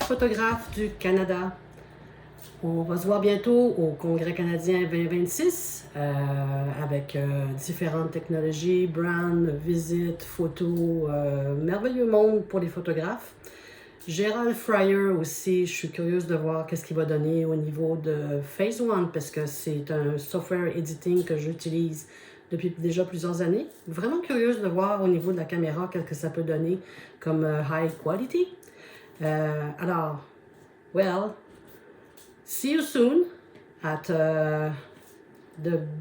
photographe du Canada. On va se voir bientôt au Congrès canadien 2026 avec différentes technologies, brands, visites, photos, merveilleux monde pour les photographes. Gerald Freyer aussi, je suis curieuse de voir qu'est-ce qu'il va donner au niveau de Phase One parce que c'est un software editing que j'utilise depuis déjà plusieurs années. Vraiment curieuse de voir au niveau de la caméra qu'est-ce que ça peut donner comme high quality. Alors, well, see you soon at the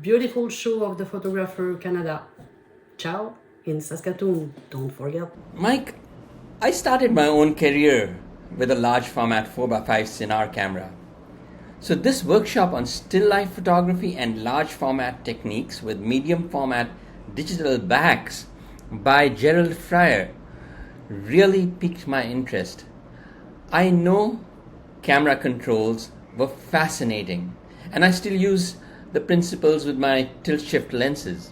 beautiful show of the Photographer Canada. Ciao in Saskatoon, don't forget. Mike, I started my own career with a large format 4x5 Sinar camera. So this workshop on still life photography and large format techniques with medium format digital backs by Gerald Freyer really piqued my interest. I know camera controls were fascinating, and I still use the principles with my tilt shift lenses.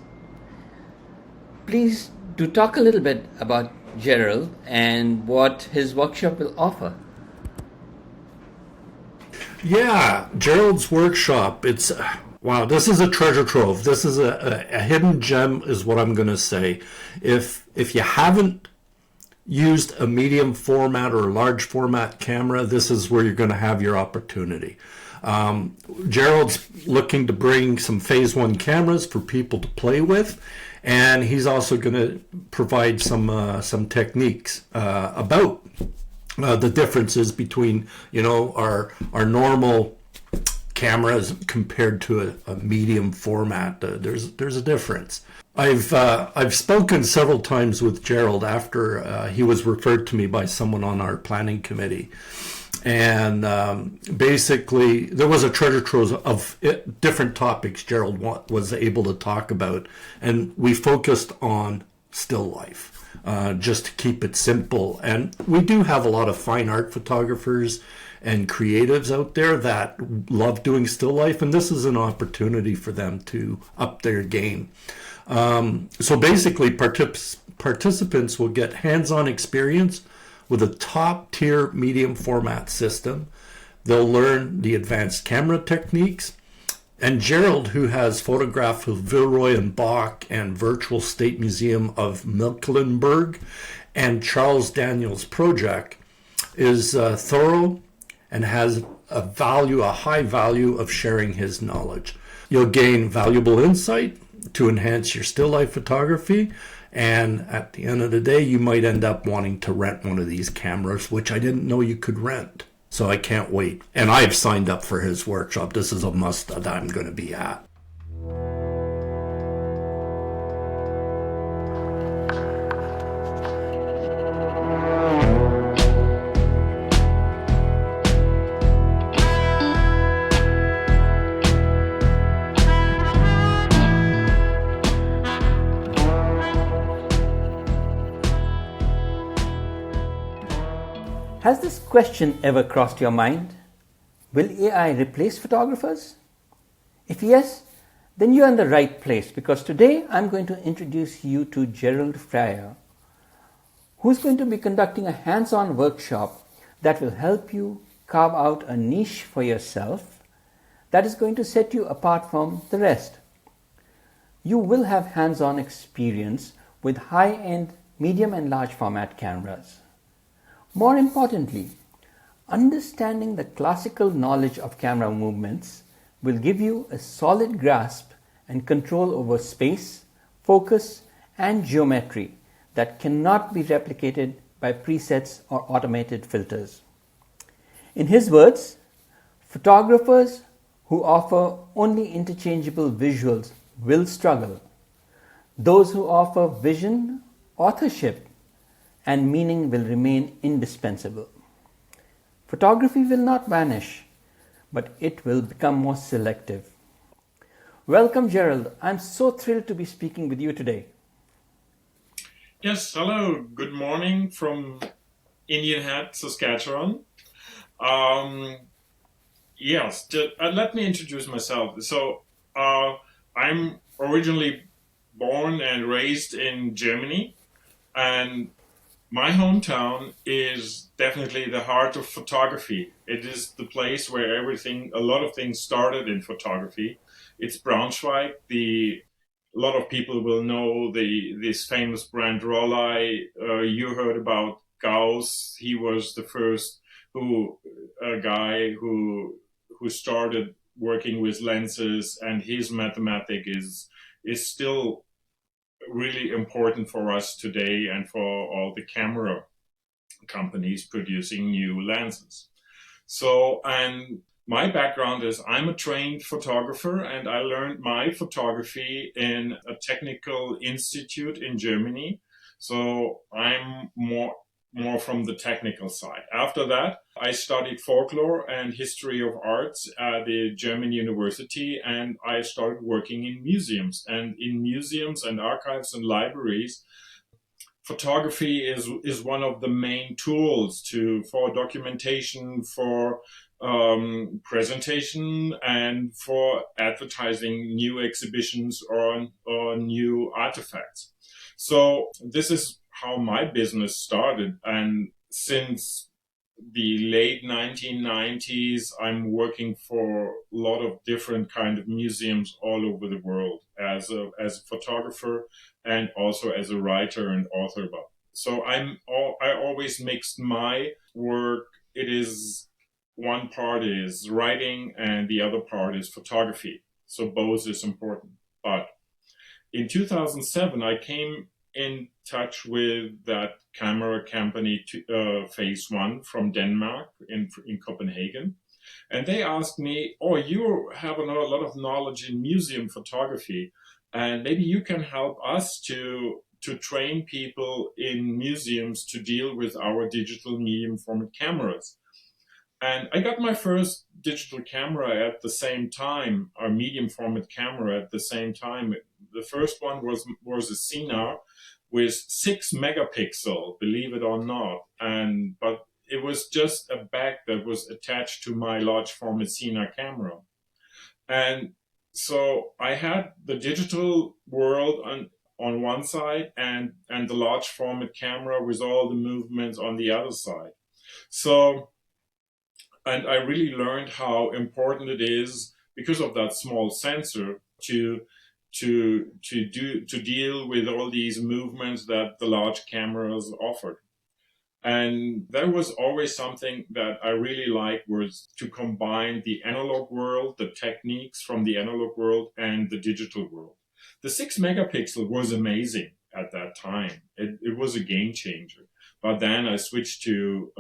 Please do talk a little bit about Gerald and what his workshop will offer. Yeah, Gerald's workshop, it's, wow, this is a treasure trove. This is a hidden gem is what I'm going to say. If you haven't used a medium format or a large format camera, this is where you're going to have your opportunity. Gerald's looking to bring some Phase 1 cameras for people to play with, and he's also going to provide some techniques about the differences between, you know, our normal cameras compared to a medium format. There's a difference. I've spoken several times with Gerald after he was referred to me by someone on our planning committee, and basically there was a treasure trove of different topics Gerald was able to talk about, and we focused on still life. Just to keep it simple. And we do have a lot of fine art photographers and creatives out there that love doing still life, and this is an opportunity for them to up their game. So basically, participants will get hands-on experience with a top-tier medium format system. They'll learn the advanced camera techniques. And Gerald, who has photographed with Villeroy and Bock and Virtual State Museum of Mecklenburg and Charles Daniels Project, is thorough and has a high value of sharing his knowledge. You'll gain valuable insight to enhance your still life photography, and at the end of the day, you might end up wanting to rent one of these cameras, which I didn't know you could rent. So I can't wait. And I've signed up for his workshop. This is a must that I'm going to be at. Has this question ever crossed your mind? Will AI replace photographers? If yes, then you're in the right place, because today I'm going to introduce you to Gerald Freyer, who's going to be conducting a hands-on workshop that will help you carve out a niche for yourself that is going to set you apart from the rest. You will have hands-on experience with high-end medium and large format cameras. More importantly, understanding the classical knowledge of camera movements will give you a solid grasp and control over space, focus, and geometry that cannot be replicated by presets or automated filters. In his words, photographers who offer only interchangeable visuals will struggle. Those who offer vision, authorship, and meaning will remain indispensable. Photography will not vanish, but it will become more selective. Welcome, Gerald. I'm so thrilled to be speaking with you today. Yes, hello. Good morning from Indian Head, Saskatchewan. Let me introduce myself. So, I'm originally born and raised in Germany, and My hometown is definitely the heart of photography. It is the place where a lot of things started in photography. It's Braunschweig. A lot of people will know this famous brand Rollei. You heard about Gauss. He was the first guy who started working with lenses, and his mathematic is still really important for us today and for all the camera companies producing new lenses. So, and my background is I'm a trained photographer, and I learned my photography in a technical institute in Germany. So I'm more from the technical side. After that, I studied folklore and history of arts at the German university, and I started working in museums. And in museums and archives and libraries, photography is one of the main tools for documentation, for presentation, and for advertising new exhibitions or new artifacts. So this is how my business started, and since the late 1990s, I'm working for a lot of different kind of museums all over the world as a photographer and also as a writer and author. So I always mixed my work. It is one part is writing and the other part is photography. So both is important. But in 2007, I came in touch with that camera company, Phase One from Denmark in Copenhagen. And they asked me, oh, you have a lot of knowledge in museum photography, and maybe you can help us to train people in museums to deal with our digital medium format cameras. And I got my first digital camera at the same time, our medium format camera at the same time. The first one was a Sinar with 6 megapixel, believe it or not. But it was just a back that was attached to my large format Sinar camera. And so I had the digital world on one side and the large format camera with all the movements on the other side. So, and I really learned how important it is because of that small sensor to deal with all these movements that the large cameras offered. And there was always something that I really liked was to combine the analog world, the techniques from the analog world and the digital world. The 6 megapixel was amazing at that time. It was a game changer. But then I switched to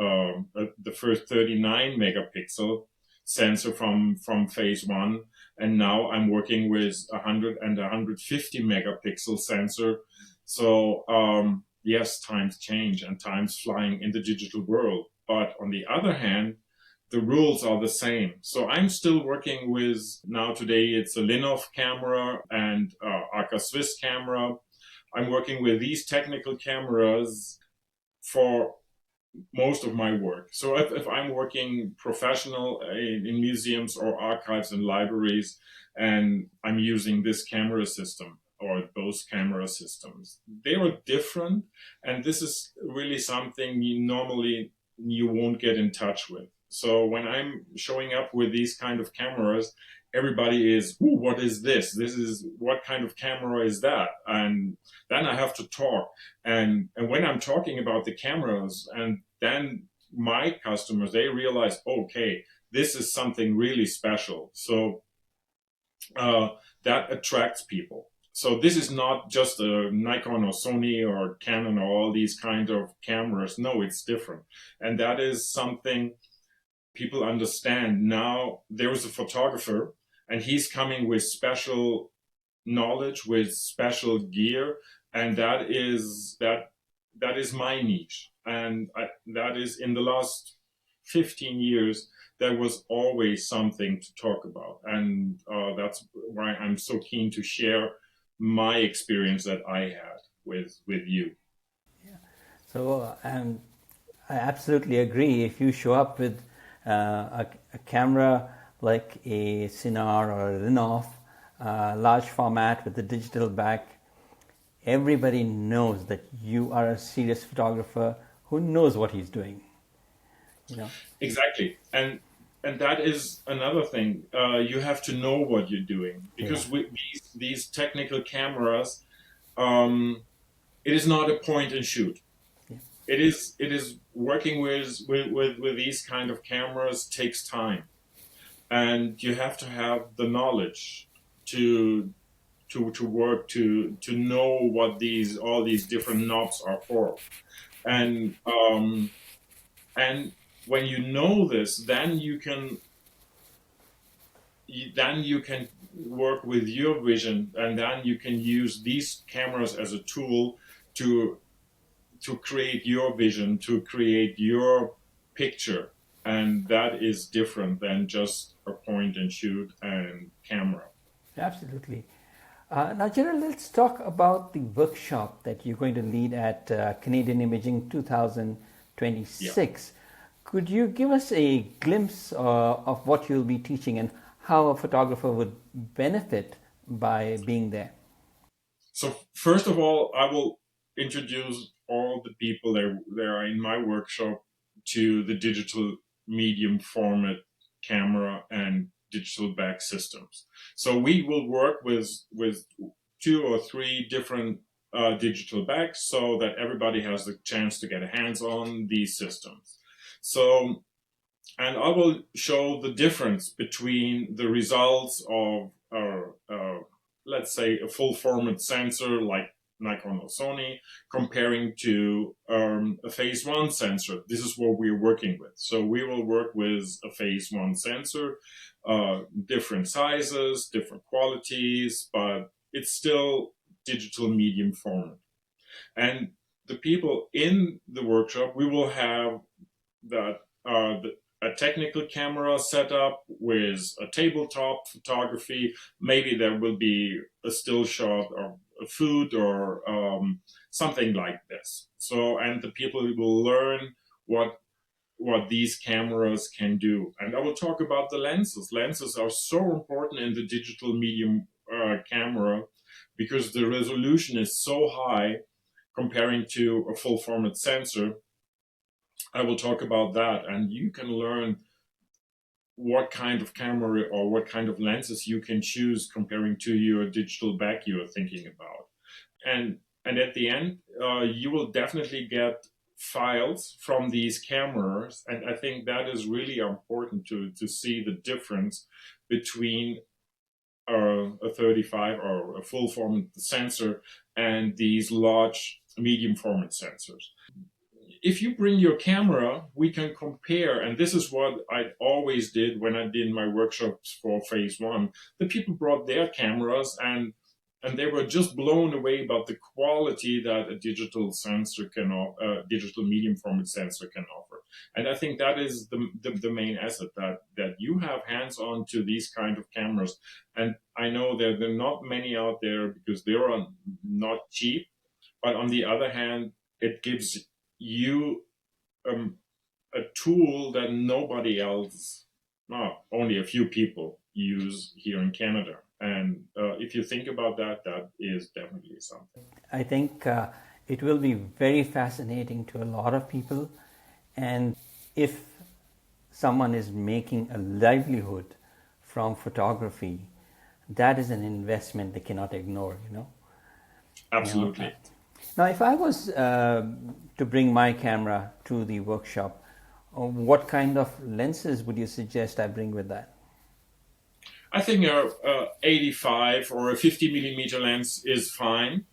the first 39 megapixel sensor from Phase One, and now I'm working with 100 and 150 megapixel sensor. So yes, times change and times flying in the digital world. But on the other hand, the rules are the same. So I'm still working with, now today it's a Linhof camera and Arca Swiss camera. I'm working with these technical cameras for most of my work. So if I'm working professional in museums or archives and libraries, and I'm using this camera system or those camera systems, they are different. And this is really something you won't get in touch with. So when I'm showing up with these kind of cameras, everybody is, ooh, what is this? What kind of camera is that? And then I have to talk. And when I'm talking about the cameras, and then my customers, they realize, okay, this is something really special. So that attracts people. So this is not just a Nikon or Sony or Canon or all these kind of cameras. No, it's different. And that is something people understand. Now there is a photographer and he's coming with special knowledge, with special gear, and that is my niche. And that is, in the last 15 years, there was always something to talk about. And that's why I'm so keen to share my experience that I had with you. Yeah. So I absolutely agree. If you show up with a camera like a Sinar or a Linhof, large format with a digital back, everybody knows that you are a serious photographer who knows what he's doing. You know? Exactly, and that is another thing. You have to know what you're doing, Yeah. because with these technical cameras, um, it is not a point and shoot. Yeah. It is working with these kind of cameras takes time, and you have to have the knowledge to to work to know what these all these different knobs are for, and when you know this, then you can work with your vision, and then you can use these cameras as a tool to create your vision, to create your picture, and that is different than just a point and shoot and camera. Absolutely. Now, Gerald, let's talk about the workshop that you're going to lead at Canadian Imaging Yeah. 2026. Could you give us a glimpse of what you'll be teaching and how a photographer would benefit by being there? So first of all, I will introduce all the people that are in my workshop to the digital medium format camera and digital back systems. So we will work with 2 or 3 different digital backs, so that everybody has the chance to get a hands on these systems. So, and I will show the difference between the results of let's say a full format sensor like Nikon or Sony, comparing to a phase one sensor. This is what we're working with. So we will work with a phase one sensor, different sizes, different qualities, but it's still digital medium format. And the people in the workshop, we will have that a technical camera setup with a tabletop photography. Maybe there will be a still shot of a food or something like this. So, and the people will learn what these cameras can do. And I will talk about the lenses. Lenses are so important in the digital medium camera, because the resolution is so high comparing to a full format sensor. I will talk about that, and you can learn what kind of camera or what kind of lenses you can choose comparing to your digital back you're thinking about. And at the end, you will definitely get files from these cameras, and I think that is really important to see the difference between a 35 or a full format sensor and these large medium format sensors. If you bring your camera, we can compare. And this is what I always did when I did my workshops for phase one. The people brought their cameras, and they were just blown away about the quality that a digital sensor can offer, digital medium format sensor can offer. And I think that is the main asset, that you have hands on to these kind of cameras. And I know that there are not many out there because they are not cheap. But on the other hand, it gives you a tool that nobody else, only a few people use here in Canada. And if you think about that, that is definitely something. I think it will be very fascinating to a lot of people. And if someone is making a livelihood from photography, that is an investment they cannot ignore, you know. Absolutely. You know? Now, if I was to bring my camera to the workshop, what kind of lenses would you suggest I bring with that? I think a 85 or a 50 millimeter lens is fine.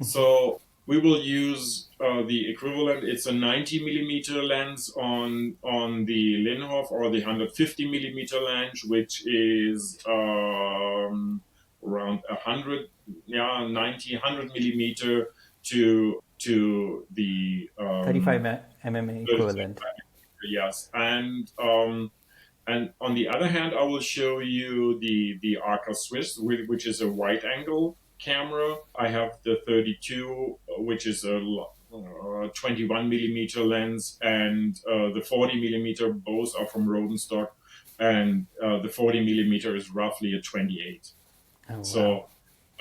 So we will use the equivalent. It's a 90 millimeter lens on the Linhof, or the 150 millimeter lens, which is around 100, 90, 100 millimeter to the 35 mm equivalent. Yes, and on the other hand, I will show you the Arca Swiss, which is a wide angle camera. I have the 32, which is a 21 millimeter lens, and the 40 millimeter. Both are from Rodenstock, and the 40 millimeter is roughly a 28. Oh, wow. So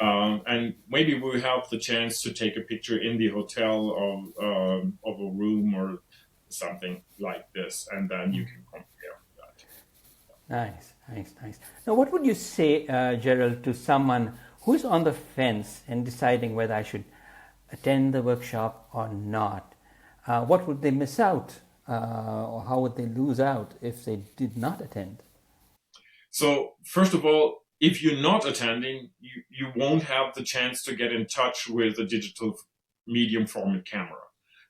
And maybe we have the chance to take a picture in the hotel of a room or something like this, and then you can compare that. Nice, nice, nice. Now, what would you say, Gerald, to someone who's on the fence and deciding whether I should attend the workshop or not? What would they miss out, or how would they lose out if they did not attend? So first of all, if you're not attending, you won't have the chance to get in touch with a digital medium format camera.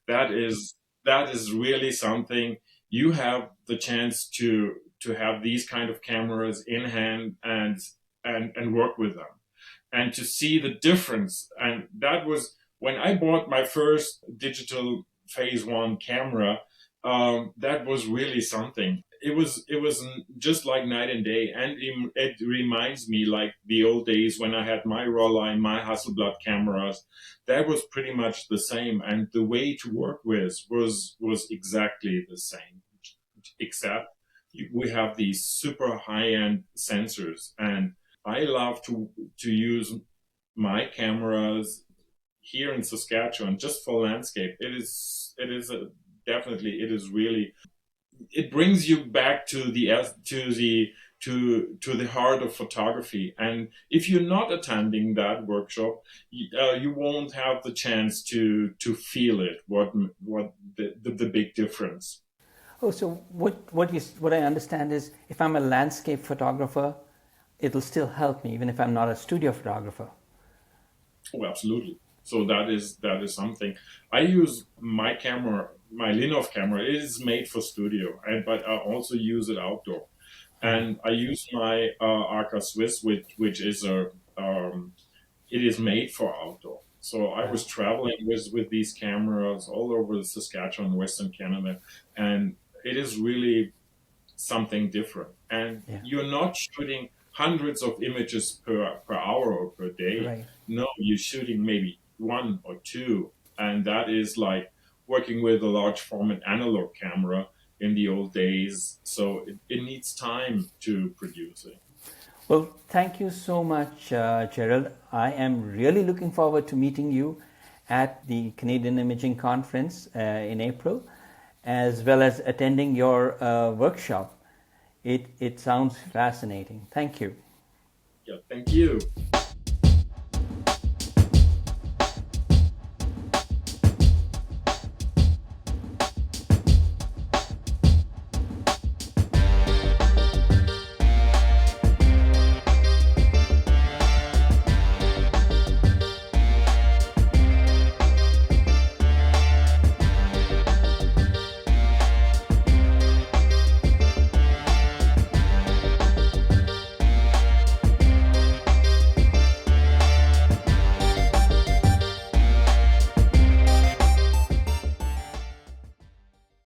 That is really something. You have the chance to have these kind of cameras in hand and work with them and to see the difference. And that was when I bought my first digital phase one camera. That was really something. It was just like night and day, and it reminds me like the old days when I had my Rollei, my Hasselblad cameras. That was pretty much the same, and the way to work with was exactly the same, except we have these super high end sensors, and I love to use my cameras here in Saskatchewan just for landscape. Definitely it is really, it brings you back to the heart of photography. And if you're not attending that workshop, you won't have the chance to feel it. What the big difference. Oh, so what I understand is if I'm a landscape photographer, it'll still help me even if I'm not a studio photographer. Oh, absolutely. So that is something. I use my camera, my Linhof camera. It is made for studio, but I also use it outdoor. And I use my Arca Swiss, which is it is made for outdoor. So I was traveling with these cameras all over Saskatchewan, Western Canada, and it is really something different. And Yeah. you're not shooting hundreds of images per hour or per day. Right. No, you're shooting maybe one or two. And that is like working with a large format analog camera in the old days. So it needs time to produce it. Well, thank you so much, Gerald. I am really looking forward to meeting you at the Canadian Imaging Conference in April, as well as attending your workshop. It sounds fascinating. Thank you. Yeah, thank you.